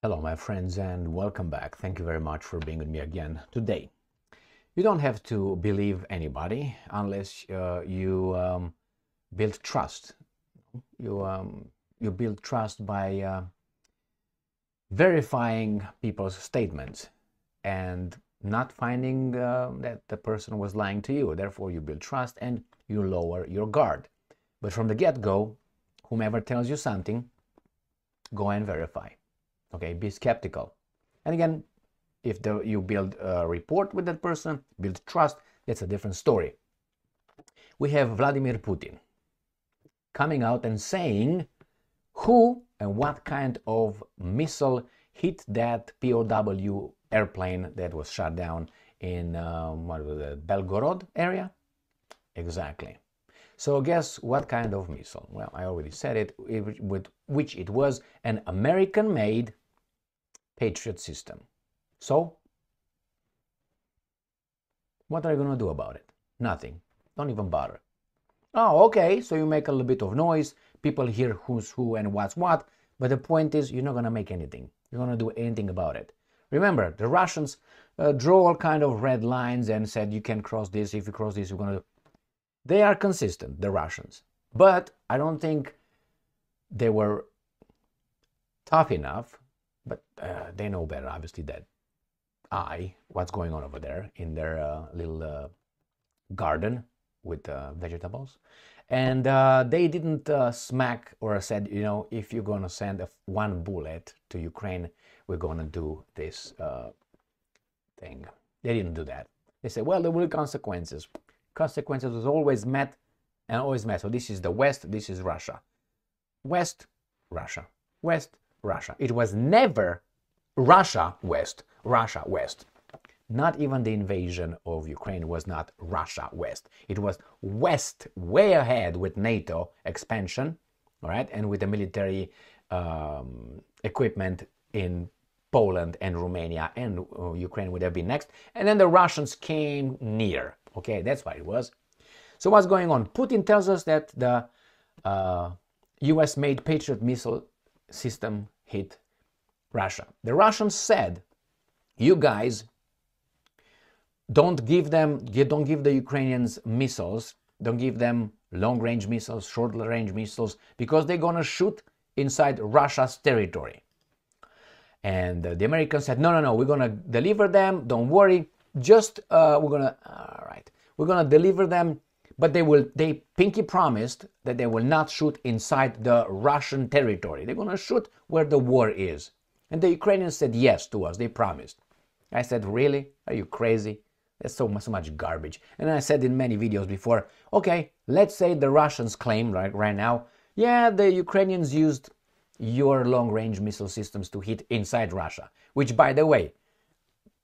Hello, my friends, and welcome back. Thank you very much for being with me again today. You don't have to believe anybody unless you build trust. You build trust by verifying people's statements and not finding that the person was lying to you. Therefore, you build trust and you lower your guard. But from the get-go, whomever tells you something, go and verify. Okay, be skeptical. And again, if you build a rapport with that person, build trust, that's a different story. We have Vladimir Putin coming out and saying who and what kind of missile hit that PoW airplane that was shot down in the Belgorod area. Exactly. So guess what kind of missile? Well, I already said it, with which it was an American-made Patriot system. So, what are you going to do about it? Nothing. Don't even bother. Oh, okay, so you make a little bit of noise, people hear who's who and what's what, but the point is you're not going to make anything. You're going to do anything about it. Remember, the Russians draw all kind of red lines and said you can cross this, if you cross this, you're going to do. They are consistent, the Russians. But I don't think they were tough enough, but they know better, obviously, that what's going on over there in their little garden with vegetables. And they didn't smack or said, you know, if you're going to send one bullet to Ukraine, we're going to do this thing. They didn't do that. They said, well, there will be consequences. Consequences was always met and always met. So this is the West, this is Russia. West, Russia. West, Russia. It was never Russia, West, Russia, West. Not even the invasion of Ukraine was not Russia, West. It was West, way ahead with NATO expansion, all right, and with the military equipment in Poland and Romania, and Ukraine would have been next. And then the Russians came near. Okay, that's what it was. So what's going on? Putin tells us that the US-made Patriot missile system hit Russia. The Russians said, you guys don't give the Ukrainians missiles, don't give them long-range missiles, short-range missiles, because they're going to shoot inside Russia's territory. And the Americans said, no, we're going to deliver them, don't worry, just we're going to deliver them, but they pinky promised that they will not shoot inside the Russian territory. They're going to shoot where the war is. And the Ukrainians said yes to us, they promised. I said, really? Are you crazy? That's so much garbage. And I said in many videos before, okay, let's say the Russians claim right now, yeah, the Ukrainians used your long-range missile systems to hit inside Russia, which, by the way,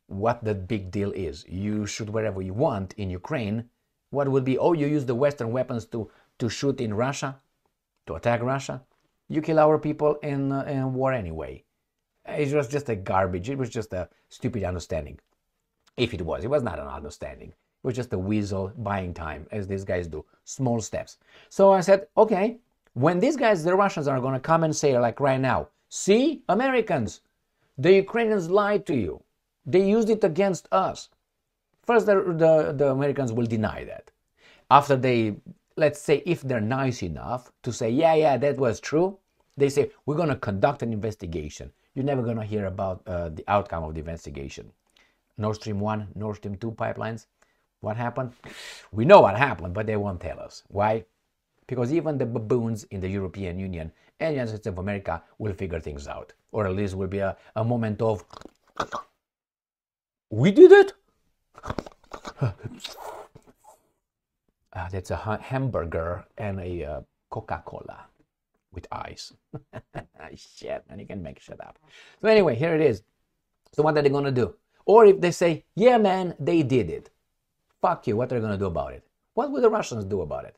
what the big deal is. You shoot wherever you want in Ukraine. What would be, oh, you use the Western weapons to shoot in Russia, to attack Russia? You kill our people in war anyway. It was just a garbage. It was just a stupid understanding. If it was not an understanding. It was just a weasel buying time, as these guys do. Small steps. So I said, okay, when these guys, the Russians, are going to come and say, like right now, see, Americans, the Ukrainians lied to you. They used it against us. First, the Americans will deny that. After they, let's say, if they're nice enough to say, yeah, that was true, they say, we're going to conduct an investigation. You're never going to hear about the outcome of the investigation. Nord Stream 1, Nord Stream 2 pipelines, what happened? We know what happened, but they won't tell us. Why? Because even the baboons in the European Union and the United States of America will figure things out. Or at least will be a moment of, we did it? That's a hamburger and a Coca-Cola with ice. Shit, and you can make shit up. So anyway, here it is. So what are they going to do? Or if they say, yeah, man, they did it. Fuck you, what are they going to do about it? What will the Russians do about it?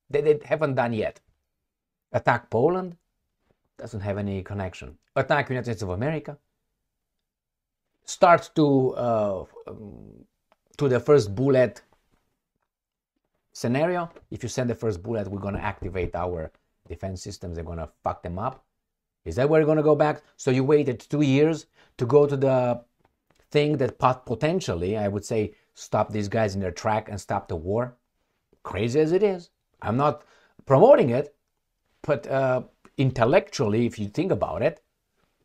They haven't done yet. Attack Poland? Doesn't have any connection. Attack United States of America? Start to the first bullet scenario. If you send the first bullet, we're going to activate our defense systems. They're going to fuck them up. Is that where you're going to go back? So you waited 2 years to go to the thing that potentially, I would say, stop these guys in their track and stop the war? Crazy as it is. I'm not promoting it, but intellectually, if you think about it,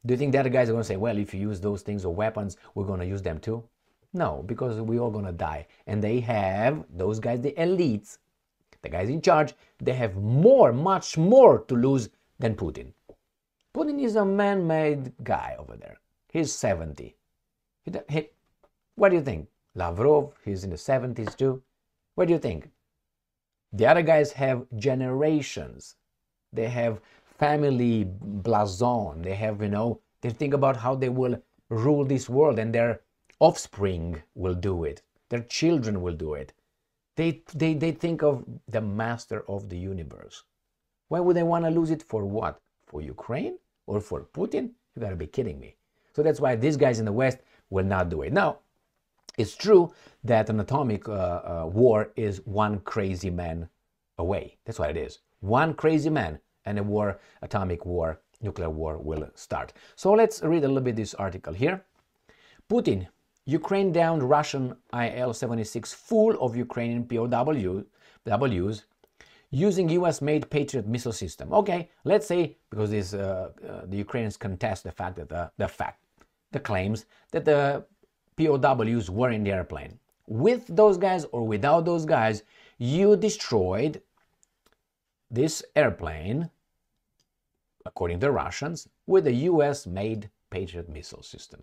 do you think the other guys are going to say, well, if you use those things or weapons, we're going to use them too? No, because we're all going to die. And they have, those guys, the elites, the guys in charge, they have much more to lose than Putin. Putin is a man-made guy over there. He's 70. What do you think? Lavrov, he's in the 70s too. What do you think? The other guys have generations. They have family blason. They have, they think about how they will rule this world, and their offspring will do it. Their children will do it. They think of the master of the universe. Why would they want to lose it? For what? For Ukraine or for Putin? You gotta be kidding me. So that's why these guys in the West will not do it. Now, it's true that an atomic war is one crazy man away. That's what it is. One crazy man and a war, atomic war, nuclear war will start. So let's read a little bit this article here. Putin, Ukraine downed Russian Il-76 full of Ukrainian PoWs using US-made Patriot missile system. Okay, let's say, because the Ukrainians contest the fact that the claims that the POWs were in the airplane. With those guys or without those guys, you destroyed this airplane, according to the Russians, with a US-made Patriot missile system.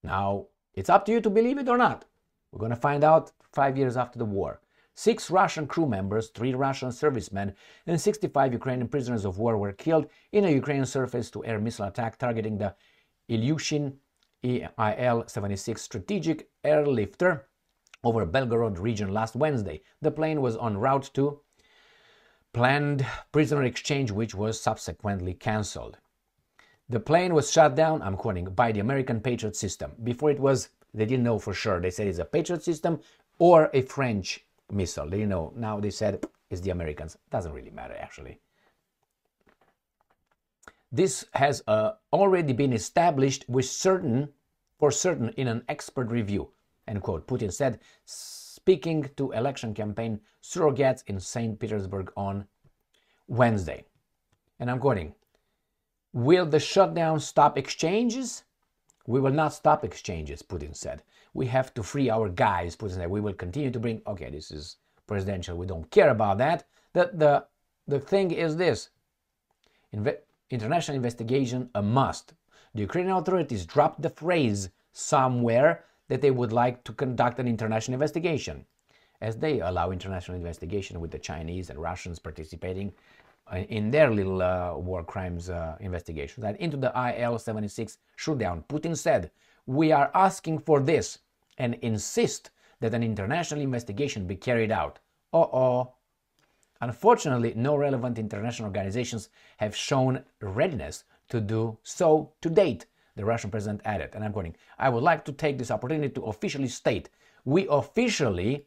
Now, it's up to you to believe it or not. We're going to find out 5 years after the war. 6 Russian crew members, 3 Russian servicemen, and 65 Ukrainian prisoners of war were killed in a Ukrainian surface-to-air missile attack targeting the Ilyushin Il-76 strategic airlifter over Belgorod region last Wednesday. The plane was en route to planned prisoner exchange, which was subsequently cancelled. The plane was shot down, I'm quoting, by the American Patriot system. Before it was, they didn't know for sure. They said it's a Patriot system or a French missile. They didn't know. Now they said it's the Americans. Doesn't really matter, actually. This has already been established for certain in an expert review, end quote, Putin said, speaking to election campaign surrogates in St. Petersburg on Wednesday. And I'm quoting, will the shutdown stop exchanges? We will not stop exchanges, Putin said. We have to free our guys, Putin said. We will continue to bring... Okay, this is presidential. We don't care about that. The thing is this. International investigation a must. The Ukrainian authorities dropped the phrase somewhere that they would like to conduct an international investigation, as they allow international investigation with the Chinese and Russians participating in their little war crimes investigations. And into the Il-76 showdown, Putin said, we are asking for this and insist that an international investigation be carried out. Unfortunately, no relevant international organizations have shown readiness to do so to date, the Russian president added. And I'm quoting, I would like to take this opportunity to officially state, we officially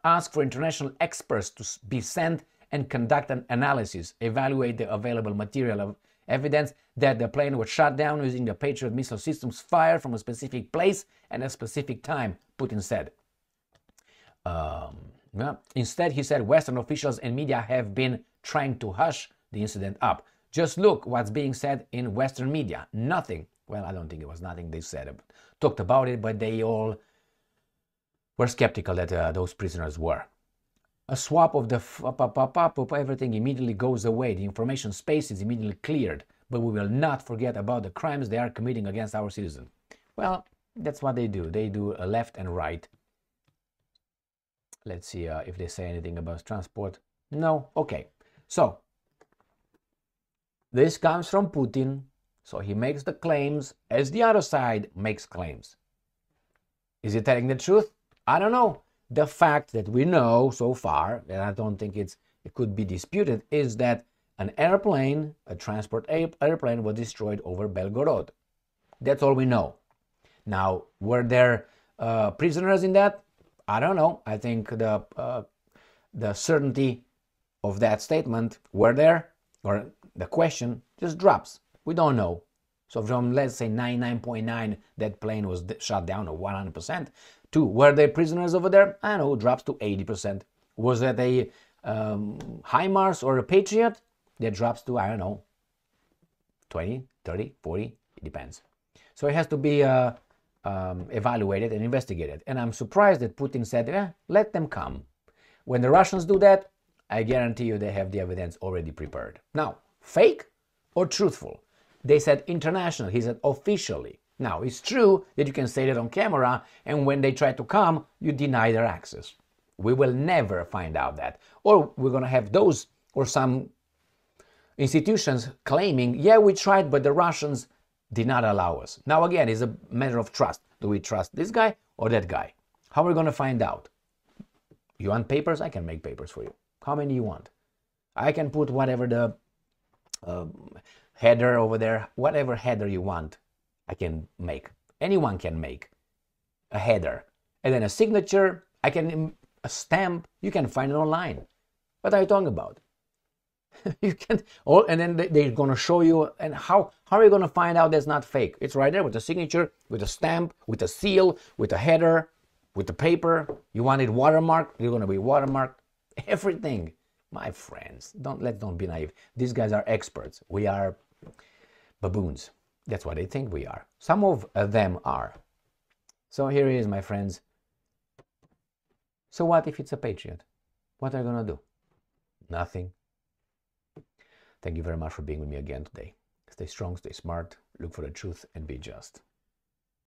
ask for international experts to be sent and conduct an analysis, evaluate the available material of evidence that the plane was shot down using the Patriot missile systems fired from a specific place and a specific time, Putin said. Instead, he said, Western officials and media have been trying to hush the incident up. Just look what's being said in Western media. Nothing. Well, I don't think it was nothing they said. Talked about it, but they all were skeptical that those prisoners were. A swap of the everything immediately goes away. The information space is immediately cleared, but we will not forget about the crimes they are committing against our citizens. Well, that's what they do. They do a left and right. Let's see if they say anything about transport. No? Okay. So, this comes from Putin. So he makes the claims as the other side makes claims. Is he telling the truth? I don't know. The fact that we know so far, and I don't think it could be disputed, is that an airplane, a transport airplane, was destroyed over Belgorod. That's all we know. Now, were there prisoners in that? I don't know. I think the certainty of that statement were there, or The question just drops. We don't know. So from, let's say, 99.9, that plane was shot down, or 100%, to were they prisoners over there? I don't know, drops to 80%. Was that a HIMARS or a Patriot? That drops to, I don't know, 20, 30, 40, it depends. So it has to be evaluated and investigated. And I'm surprised that Putin said, let them come. When the Russians do that, I guarantee you they have the evidence already prepared. Now, fake or truthful? They said international, he said officially. Now, it's true that you can say that on camera, and when they try to come, you deny their access. We will never find out that. Or we're going to have those or some institutions claiming, yeah, we tried, but the Russians did not allow us. Now, again, it's a matter of trust. Do we trust this guy or that guy? How are we going to find out? You want papers? I can make papers for you. How many you want? I can put whatever the header over there, whatever header you want, I can make. Anyone can make a header. And then a signature, a stamp, you can find it online. What are you talking about? You can, and then they're going to show you, and how are you going to find out that's not fake? It's right there with a signature, with a stamp, with a seal, with a header, with the paper. You want it watermarked, you're going to be watermarked. Everything. My friends, don't be naive. These guys are experts. We are baboons. That's what they think we are. Some of them are. So here it is, my friends. So what if it's a Patriot? What are you going to do? Nothing. Thank you very much for being with me again today. Stay strong, stay smart, look for the truth, and be just.